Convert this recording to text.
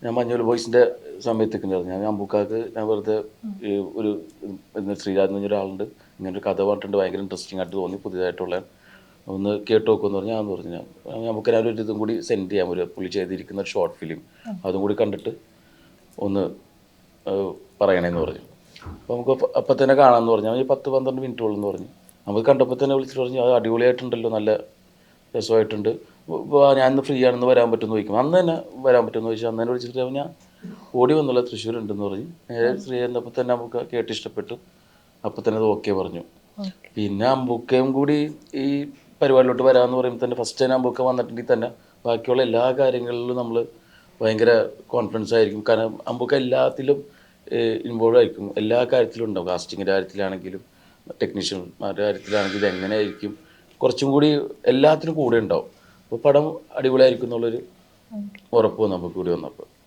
ഞാൻ മഞ്ഞുൽ ബോയ്സിൻ്റെ സമയത്തൊക്കെ ഉണ്ടായിരുന്നു. ഞാൻ അമ്പൂക്കാക്ക് ഞാൻ വെറുതെ ഈ ഒരു ശ്രീരാജ് എന്ന് പറഞ്ഞൊരാളുണ്ട്, ഇങ്ങനെ ഒരു കഥ പറഞ്ഞിട്ടുണ്ട്, ഭയങ്കര ഇൻട്രസ്റ്റിംഗ് ആയിട്ട് തോന്നി, പുതിയതായിട്ടുള്ള ഒന്ന് കേട്ട് നോക്കുമെന്ന് പറഞ്ഞാൽ ഞാൻ പറഞ്ഞു നമുക്ക് ഞാൻ ഒരു ഇതും കൂടി സെൻഡ് ചെയ്യാം, ഒരു പുള്ളി ചെയ്തിരിക്കുന്ന ഒരു ഷോർട്ട് ഫിലിം, അതും കൂടി കണ്ടിട്ട് ഒന്ന് പറയണേന്ന് പറഞ്ഞു. അപ്പോൾ നമുക്ക് അപ്പം തന്നെ കാണാമെന്ന് പറഞ്ഞു. ഞാൻ 10-12 മിനിറ്റുള്ളൂ പറഞ്ഞു. നമുക്ക് കണ്ടപ്പോൾ തന്നെ വിളിച്ചിട്ട് പറഞ്ഞു അത് അടിപൊളിയായിട്ടുണ്ടല്ലോ, നല്ല രസമായിട്ടുണ്ട്, ഞാനിന്ന് ഫ്രീ ആണെന്ന് വരാൻ പറ്റുമെന്ന് ചോദിക്കും. അന്ന് തന്നെ വരാൻ പറ്റുമെന്ന് ചോദിച്ചാൽ അന്ന് തന്നെ വിളിച്ചിട്ട് ഞാൻ ഓടി വന്നുള്ള തൃശ്ശൂരുണ്ടെന്ന് പറഞ്ഞ് നേരെ ഫ്രീ ആയിരുന്നപ്പോൾ തന്നെ നമുക്ക് കേട്ട് ഇഷ്ടപ്പെട്ടു. അപ്പോൾ തന്നെ അത് ഓക്കെ പറഞ്ഞു. പിന്നെ അമ്പുക്കയും കൂടി ഈ പരിപാടിയിലോട്ട് വരാമെന്ന് പറയുമ്പോൾ തന്നെ ഫസ്റ്റ് തന്നെ അമ്പുക്ക വന്നിട്ടുണ്ടെങ്കിൽ തന്നെ ബാക്കിയുള്ള എല്ലാ കാര്യങ്ങളിലും നമ്മൾ ഭയങ്കര കോൺഫിഡൻസ് ആയിരിക്കും. കാരണം അമ്പുക്ക എല്ലാത്തിലും ഇൻവോൾവ് ആയിരിക്കും, എല്ലാ കാര്യത്തിലും ഉണ്ടാവും. കാസ്റ്റിങ്ങിൻ്റെ കാര്യത്തിലാണെങ്കിലും ടെക്നീഷ്യന്മാരുടെ കാര്യത്തിലാണെങ്കിലും എങ്ങനെയായിരിക്കും കുറച്ചും കൂടി എല്ലാത്തിനും കൂടെ ഉണ്ടാവും. അപ്പോൾ പടം അടിപൊളിയായിരിക്കും എന്നുള്ളൊരു ഉറപ്പ് നമുക്ക് കൂടി വന്നപ്പോൾ.